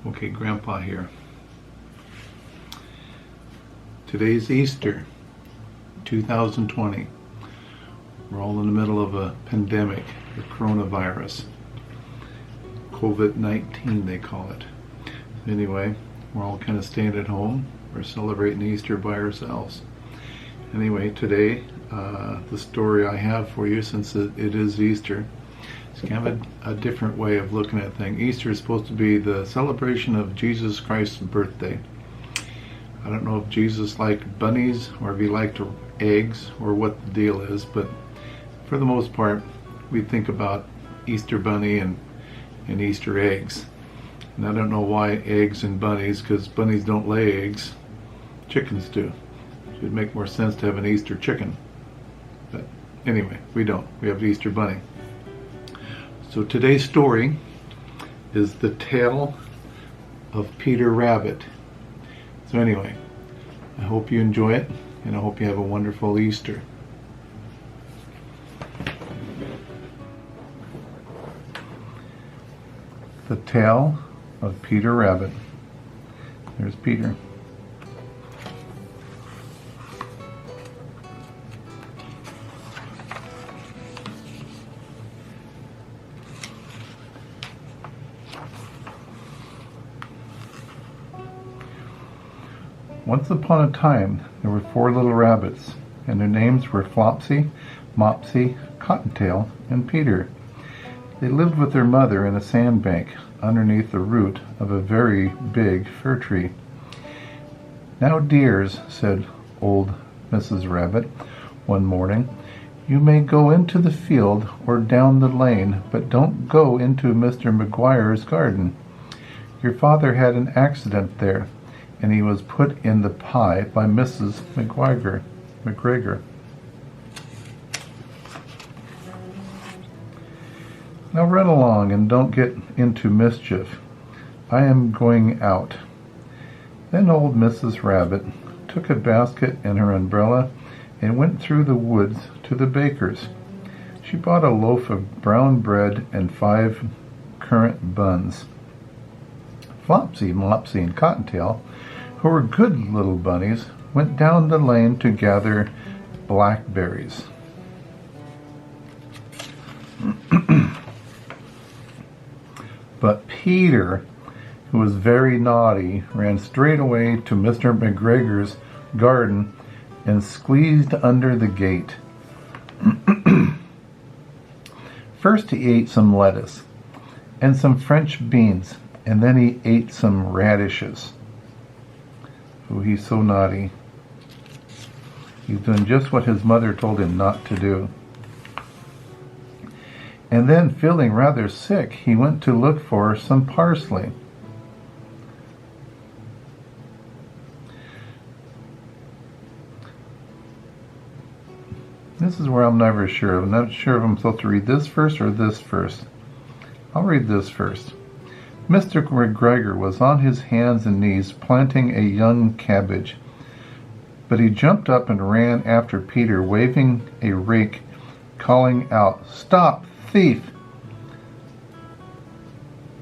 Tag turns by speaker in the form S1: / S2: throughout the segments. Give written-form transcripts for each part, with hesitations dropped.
S1: Okay, Grandpa here. Today's Easter, 2020. We're all in the middle of a pandemic, the coronavirus. COVID-19 they call it. Anyway, we're all kind of staying at home. We're celebrating Easter by ourselves. Anyway, today, the story I have for you, since it is Easter, it's kind of a different way of looking at things. Easter is supposed to be the celebration of Jesus Christ's birthday. I don't know if Jesus liked bunnies or if he liked eggs or what the deal is, but for the most part, we think about Easter bunny and Easter eggs. And I don't know why eggs and bunnies, because bunnies don't lay eggs. Chickens do. It would make more sense to have an Easter chicken. But anyway, we don't. We have the Easter bunny. So today's story is the tale of Peter Rabbit. So anyway, I hope you enjoy it, and I hope you have a wonderful Easter. The tale of Peter Rabbit. There's Peter. Once upon a time, there were 4 little rabbits, and their names were Flopsy, Mopsy, Cottontail, and Peter. They lived with their mother in a sandbank underneath the root of a very big fir tree. "Now, dears," said old Mrs. Rabbit one morning, "you may go into the field or down the lane, but don't go into Mr. McGuire's garden. Your father had an accident there, and he was put in the pie by Mrs. McGregor. Now run along and don't get into mischief. I am going out." Then old Mrs. Rabbit took a basket and her umbrella and went through the woods to the baker's. She bought a loaf of brown bread and 5 currant buns. Flopsy, Mopsy, and Cottontail, who were good little bunnies, went down the lane to gather blackberries. But Peter, who was very naughty, ran straight away to Mr. McGregor's garden and squeezed under the gate. First he ate some lettuce and some French beans, and then he ate some radishes. Oh, he's so naughty. He's doing just what his mother told him not to do. And then, feeling rather sick, he went to look for some parsley. This is where I'm never sure. I'm not sure if I'm supposed to read this first or this first. I'll read this first. Mr. McGregor was on his hands and knees planting a young cabbage, but he jumped up and ran after Peter, waving a rake, calling out, "Stop, thief!"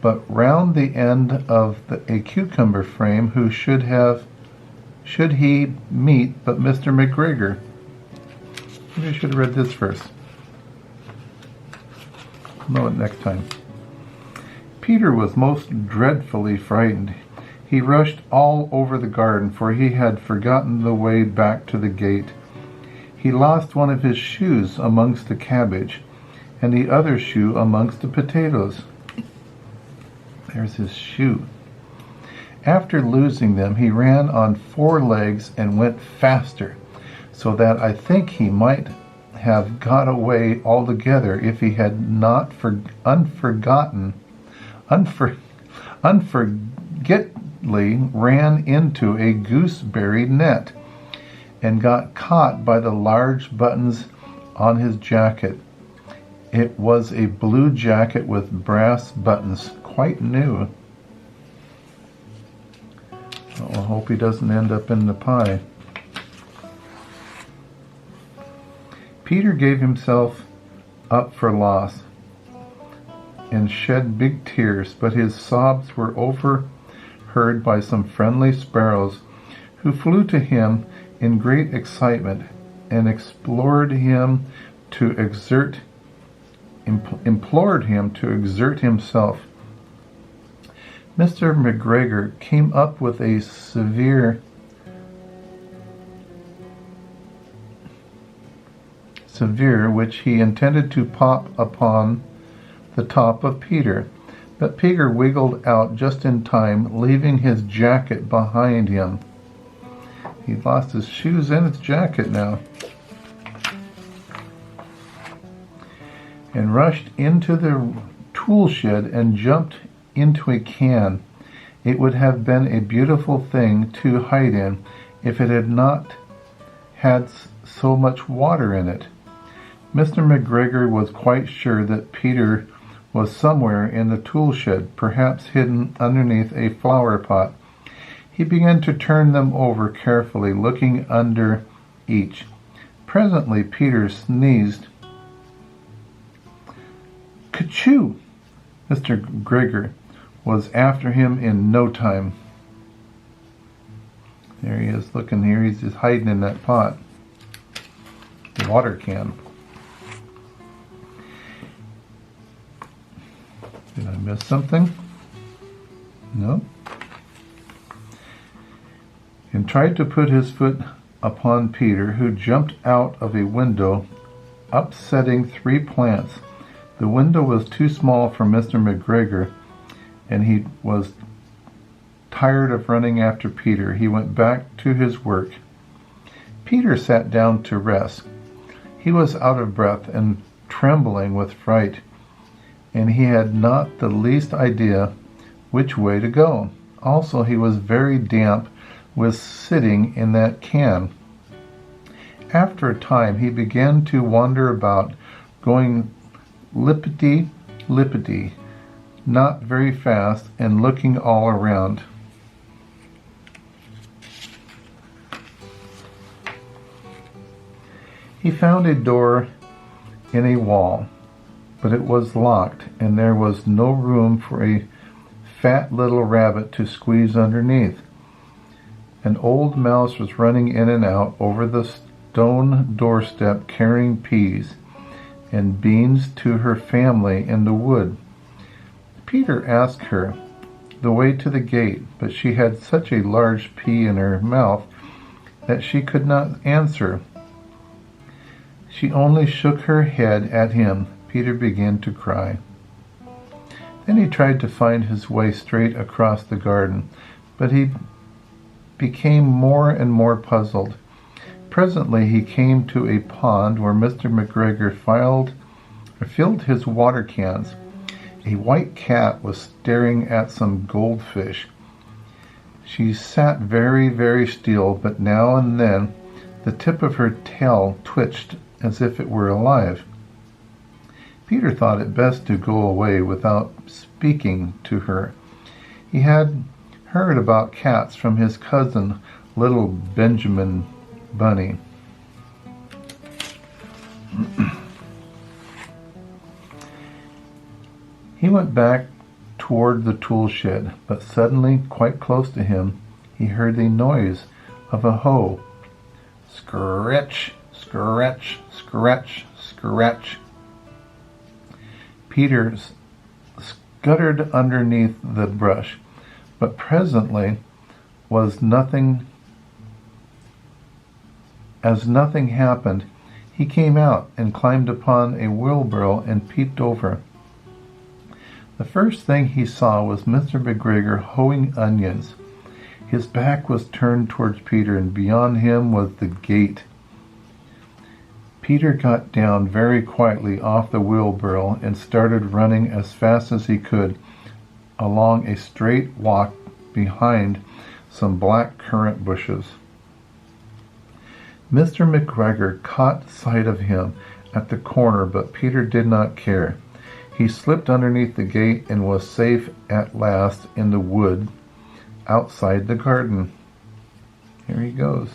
S1: But round the end of a cucumber frame, who should he meet but Mr. McGregor? Maybe I should have read this first. I'll know it next time. Peter was most dreadfully frightened. He rushed all over the garden, for he had forgotten the way back to the gate. He lost one of his shoes amongst the cabbage, and the other shoe amongst the potatoes. There's his shoe. After losing them, he ran on 4 legs and went faster, so that I think he might have got away altogether if he had not unforgetfully ran into a gooseberry net and got caught by the large buttons on his jacket. It was a blue jacket with brass buttons, quite new. I hope he doesn't end up in the pie. Peter gave himself up for loss and shed big tears, but his sobs were heard by some friendly sparrows, who flew to him in great excitement and implored him to exert himself. Mr. McGregor came up with a severe which he intended to pop upon the top of Peter, but Peter wiggled out just in time, leaving his jacket behind him. He lost his shoes and his jacket now, and rushed into the tool shed and jumped into a can. It would have been a beautiful thing to hide in if it had not had so much water in it. Mr. McGregor was quite sure that Peter was somewhere in the tool shed, perhaps hidden underneath a flower pot. He began to turn them over carefully, looking under each. Presently Peter sneezed. Ka-choo! Mr. McGregor was after him in no time. There he is, looking here. He's just hiding in that pot. The water can. Did I miss something? No. And tried to put his foot upon Peter, who jumped out of a window, upsetting 3 plants. The window was too small for Mr. McGregor, and he was tired of running after Peter. He went back to his work. Peter sat down to rest. He was out of breath and trembling with fright, and he had not the least idea which way to go. Also, he was very damp with sitting in that can. After a time, he began to wander about, going lippity-lippity, not very fast, and looking all around. He found a door in a wall, but it was locked, and there was no room for a fat little rabbit to squeeze underneath. An old mouse was running in and out over the stone doorstep, carrying peas and beans to her family in the wood. Peter asked her the way to the gate, but she had such a large pea in her mouth that she could not answer. She only shook her head at him. Peter began to cry. Then he tried to find his way straight across the garden, but he became more and more puzzled. Presently he came to a pond where Mr. McGregor filled his water cans. A white cat was staring at some goldfish. She sat very, very still, but now and then the tip of her tail twitched as if it were alive. Peter thought it best to go away without speaking to her. He had heard about cats from his cousin, little Benjamin Bunny. He went back toward the tool shed, but suddenly, quite close to him, he heard the noise of a hoe. Scratch, scratch, scratch, scratch. Peter scuttered underneath the brush, but presently as nothing happened, he came out and climbed upon a wheelbarrow and peeped over. The first thing he saw was Mr. McGregor hoeing onions. His back was turned towards Peter, and beyond him was the gate. Peter got down very quietly off the wheelbarrow and started running as fast as he could along a straight walk behind some black currant bushes. Mr. McGregor caught sight of him at the corner, but Peter did not care. He slipped underneath the gate and was safe at last in the wood outside the garden. Here he goes.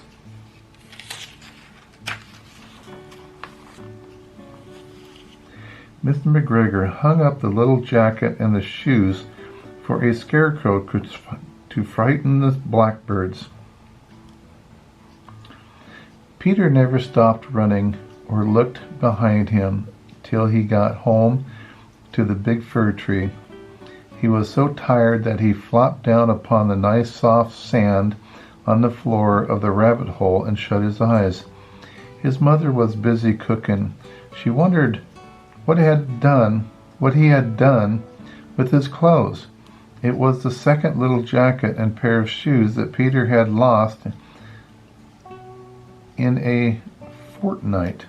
S1: Mr. McGregor hung up the little jacket and the shoes for a scarecrow to to frighten the blackbirds. Peter never stopped running or looked behind him till he got home to the big fir tree. He was so tired that he flopped down upon the nice soft sand on the floor of the rabbit hole and shut his eyes. His mother was busy cooking. She wondered what he had done with his clothes. It was the second little jacket and pair of shoes that Peter had lost in a fortnight.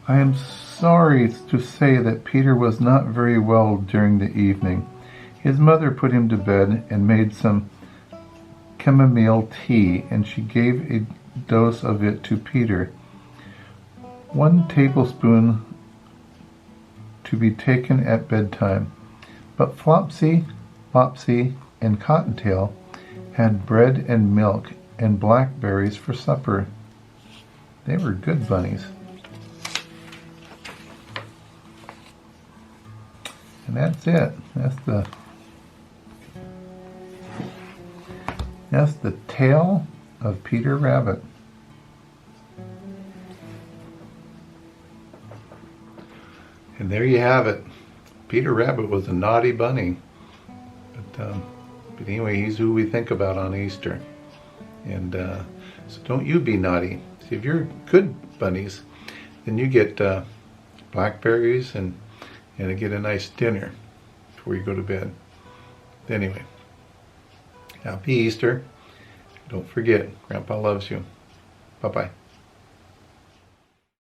S1: I am sorry to say that Peter was not very well during the evening. His mother put him to bed and made some chamomile tea, and she gave a dose of it to Peter. 1 tablespoon to be taken at bedtime. But Flopsy, Mopsy, and Cottontail had bread and milk and blackberries for supper. They were good bunnies. And that's it. That's the tale of Peter Rabbit. And there you have it. Peter Rabbit was a naughty bunny. But anyway, he's who we think about on Easter. And so don't you be naughty. See, if you're good bunnies, then you get blackberries and get a nice dinner before you go to bed. Anyway, happy Easter. Don't forget, Grandpa loves you. Bye-bye.